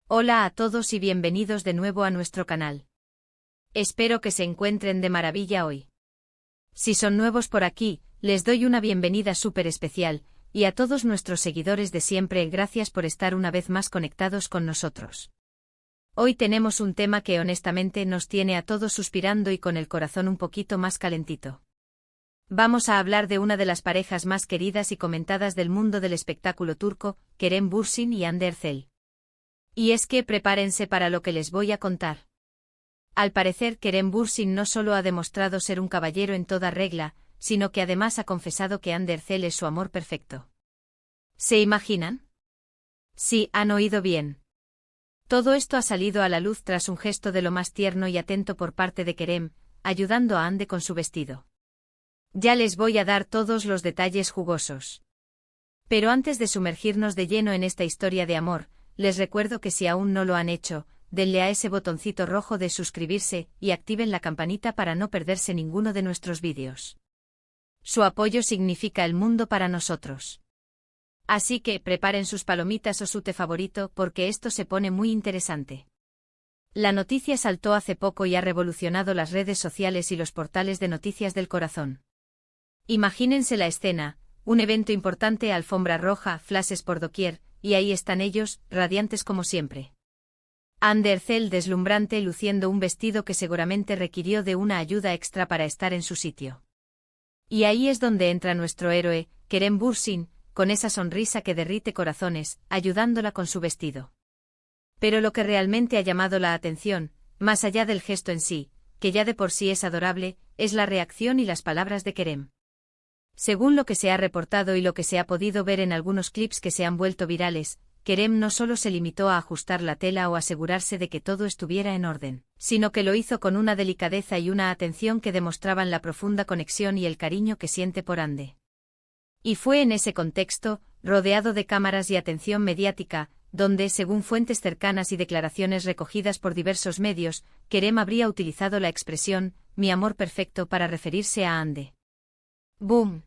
Hola a todos y bienvenidos de nuevo a nuestro canal. Espero que se encuentren de maravilla hoy. Si son nuevos por aquí, les doy una bienvenida súper especial, y a todos nuestros seguidores de siempre, gracias por estar una vez más conectados con nosotros. Hoy tenemos un tema que honestamente nos tiene a todos suspirando y con el corazón un poquito más calentito. Vamos a hablar de una de las parejas más queridas y comentadas del mundo del espectáculo turco, Kerem Bürsin y Hande Erçel. Y es que prepárense para lo que les voy a contar. Al parecer, Kerem Bürsin no solo ha demostrado ser un caballero en toda regla, sino que además ha confesado que Hande Erçel es su amor perfecto. ¿Se imaginan? Sí, han oído bien. Todo esto ha salido a la luz tras un gesto de lo más tierno y atento por parte de Kerem, ayudando a Hande con su vestido. Ya les voy a dar todos los detalles jugosos. Pero antes de sumergirnos de lleno en esta historia de amor, les recuerdo que si aún no lo han hecho, denle a ese botoncito rojo de suscribirse y activen la campanita para no perderse ninguno de nuestros vídeos. Su apoyo significa el mundo para nosotros. Así que preparen sus palomitas o su té favorito porque esto se pone muy interesante. La noticia saltó hace poco y ha revolucionado las redes sociales y los portales de noticias del corazón. Imagínense la escena, un evento importante, alfombra roja, flashes por doquier, y ahí están ellos, radiantes como siempre. Hande Erçel deslumbrante luciendo un vestido que seguramente requirió de una ayuda extra para estar en su sitio. Y ahí es donde entra nuestro héroe, Kerem Bürsin, con esa sonrisa que derrite corazones, ayudándola con su vestido. Pero lo que realmente ha llamado la atención, más allá del gesto en sí, que ya de por sí es adorable, es la reacción y las palabras de Kerem. Según lo que se ha reportado y lo que se ha podido ver en algunos clips que se han vuelto virales, Kerem no solo se limitó a ajustar la tela o asegurarse de que todo estuviera en orden, sino que lo hizo con una delicadeza y una atención que demostraban la profunda conexión y el cariño que siente por Hande. Y fue en ese contexto, rodeado de cámaras y atención mediática, donde, según fuentes cercanas y declaraciones recogidas por diversos medios, Kerem habría utilizado la expresión «mi amor perfecto» para referirse a Hande. ¡Boom!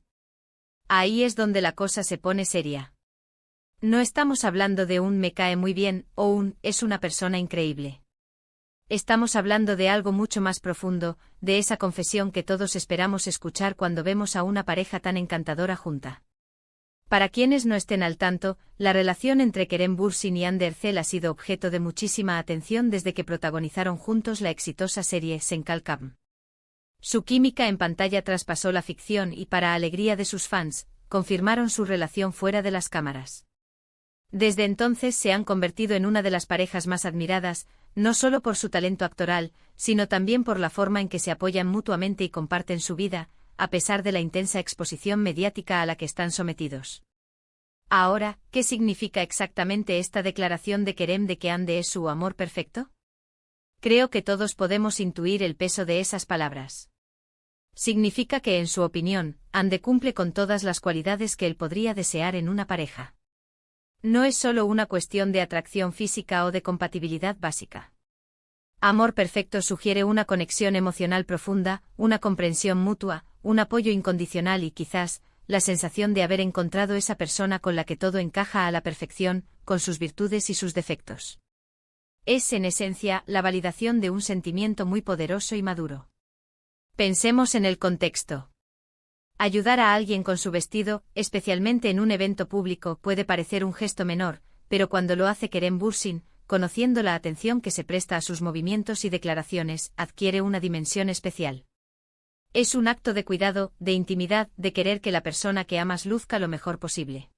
Ahí es donde la cosa se pone seria. No estamos hablando de un «me cae muy bien» o un «es una persona increíble». Estamos hablando de algo mucho más profundo, de esa confesión que todos esperamos escuchar cuando vemos a una pareja tan encantadora junta. Para quienes no estén al tanto, la relación entre Kerem Bürsin y Hande Erçel ha sido objeto de muchísima atención desde que protagonizaron juntos la exitosa serie Senkalkam. Su química en pantalla traspasó la ficción y, para alegría de sus fans, confirmaron su relación fuera de las cámaras. Desde entonces se han convertido en una de las parejas más admiradas, no solo por su talento actoral, sino también por la forma en que se apoyan mutuamente y comparten su vida, a pesar de la intensa exposición mediática a la que están sometidos. Ahora, ¿qué significa exactamente esta declaración de Kerem de que Hande es su amor perfecto? Creo que todos podemos intuir el peso de esas palabras. Significa que, en su opinión, Hande cumple con todas las cualidades que él podría desear en una pareja. No es solo una cuestión de atracción física o de compatibilidad básica. Amor perfecto sugiere una conexión emocional profunda, una comprensión mutua, un apoyo incondicional y quizás, la sensación de haber encontrado esa persona con la que todo encaja a la perfección, con sus virtudes y sus defectos. Es, en esencia, la validación de un sentimiento muy poderoso y maduro. Pensemos en el contexto. Ayudar a alguien con su vestido, especialmente en un evento público, puede parecer un gesto menor, pero cuando lo hace Kerem Bürsin, conociendo la atención que se presta a sus movimientos y declaraciones, adquiere una dimensión especial. Es un acto de cuidado, de intimidad, de querer que la persona que amas luzca lo mejor posible.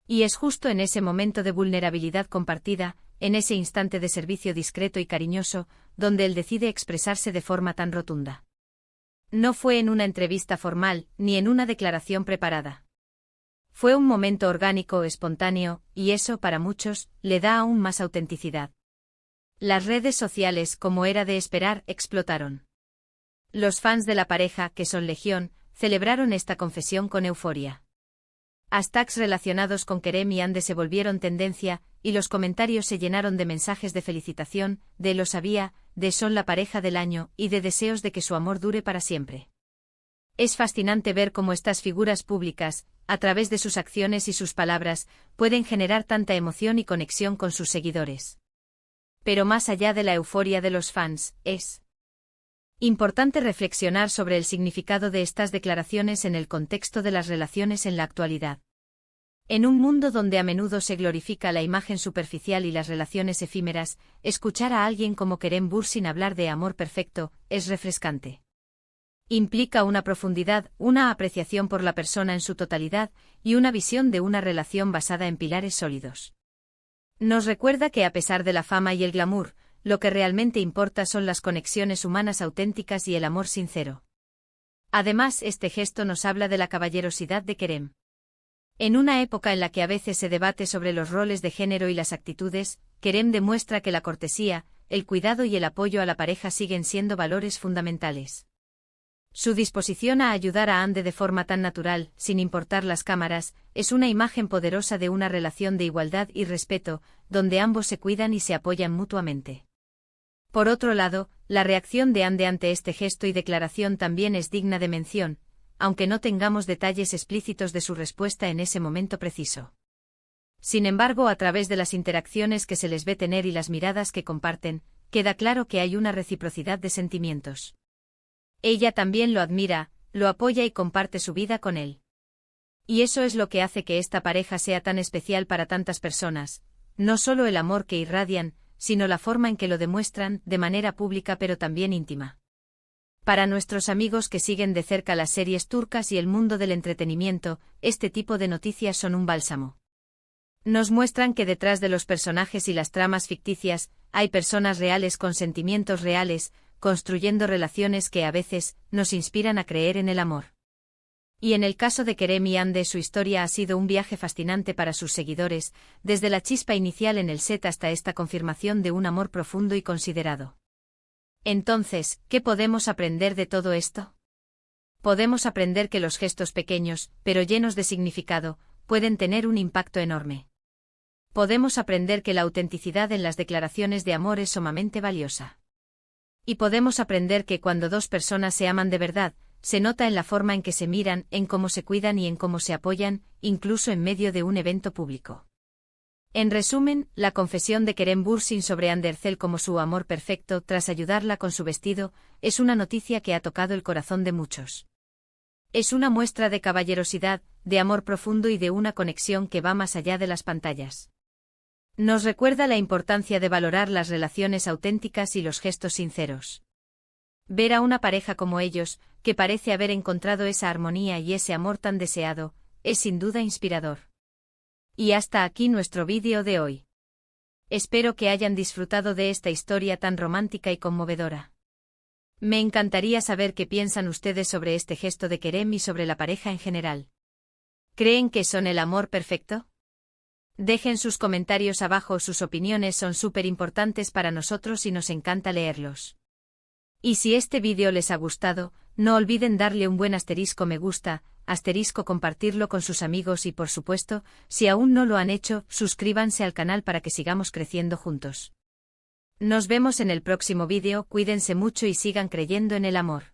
Y es justo en ese momento de vulnerabilidad compartida, en ese instante de servicio discreto y cariñoso, donde él decide expresarse de forma tan rotunda. No fue en una entrevista formal, ni en una declaración preparada. Fue un momento orgánico, espontáneo, y eso, para muchos, le da aún más autenticidad. Las redes sociales, como era de esperar, explotaron. Los fans de la pareja, que son legión, celebraron esta confesión con euforia. Hashtags relacionados con Kerem y Hande se volvieron tendencia, y los comentarios se llenaron de mensajes de felicitación, de «lo sabía», de «son la pareja del año» y de deseos de que su amor dure para siempre. Es fascinante ver cómo estas figuras públicas, a través de sus acciones y sus palabras, pueden generar tanta emoción y conexión con sus seguidores. Pero más allá de la euforia de los fans, es importante reflexionar sobre el significado de estas declaraciones en el contexto de las relaciones en la actualidad. En un mundo donde a menudo se glorifica la imagen superficial y las relaciones efímeras, escuchar a alguien como Kerem Bürsin hablar de amor perfecto es refrescante. Implica una profundidad, una apreciación por la persona en su totalidad y una visión de una relación basada en pilares sólidos. Nos recuerda que a pesar de la fama y el glamour, lo que realmente importa son las conexiones humanas auténticas y el amor sincero. Además, este gesto nos habla de la caballerosidad de Kerem. En una época en la que a veces se debate sobre los roles de género y las actitudes, Kerem demuestra que la cortesía, el cuidado y el apoyo a la pareja siguen siendo valores fundamentales. Su disposición a ayudar a Hande de forma tan natural, sin importar las cámaras, es una imagen poderosa de una relación de igualdad y respeto, donde ambos se cuidan y se apoyan mutuamente. Por otro lado, la reacción de Hande ante este gesto y declaración también es digna de mención, aunque no tengamos detalles explícitos de su respuesta en ese momento preciso. Sin embargo, a través de las interacciones que se les ve tener y las miradas que comparten, queda claro que hay una reciprocidad de sentimientos. Ella también lo admira, lo apoya y comparte su vida con él. Y eso es lo que hace que esta pareja sea tan especial para tantas personas, no solo el amor que irradian, sino la forma en que lo demuestran, de manera pública pero también íntima. Para nuestros amigos que siguen de cerca las series turcas y el mundo del entretenimiento, este tipo de noticias son un bálsamo. Nos muestran que detrás de los personajes y las tramas ficticias, hay personas reales con sentimientos reales, construyendo relaciones que a veces nos inspiran a creer en el amor. Y en el caso de Kerem y Hande, su historia ha sido un viaje fascinante para sus seguidores, desde la chispa inicial en el set hasta esta confirmación de un amor profundo y considerado. Entonces, ¿qué podemos aprender de todo esto? Podemos aprender que los gestos pequeños, pero llenos de significado, pueden tener un impacto enorme. Podemos aprender que la autenticidad en las declaraciones de amor es sumamente valiosa. Y podemos aprender que cuando dos personas se aman de verdad, se nota en la forma en que se miran, en cómo se cuidan y en cómo se apoyan, incluso en medio de un evento público. En resumen, la confesión de Kerem Bürsin sobre Hande Erçel como su amor perfecto tras ayudarla con su vestido, es una noticia que ha tocado el corazón de muchos. Es una muestra de caballerosidad, de amor profundo y de una conexión que va más allá de las pantallas. Nos recuerda la importancia de valorar las relaciones auténticas y los gestos sinceros. Ver a una pareja como ellos, que parece haber encontrado esa armonía y ese amor tan deseado, es sin duda inspirador. Y hasta aquí nuestro vídeo de hoy. Espero que hayan disfrutado de esta historia tan romántica y conmovedora. Me encantaría saber qué piensan ustedes sobre este gesto de Kerem y sobre la pareja en general. ¿Creen que son el amor perfecto? Dejen sus comentarios abajo, sus opiniones son súper importantes para nosotros y nos encanta leerlos. Y si este vídeo les ha gustado, no olviden darle un buen asterisco me gusta, asterisco compartirlo con sus amigos y por supuesto, si aún no lo han hecho, suscríbanse al canal para que sigamos creciendo juntos. Nos vemos en el próximo vídeo, cuídense mucho y sigan creyendo en el amor.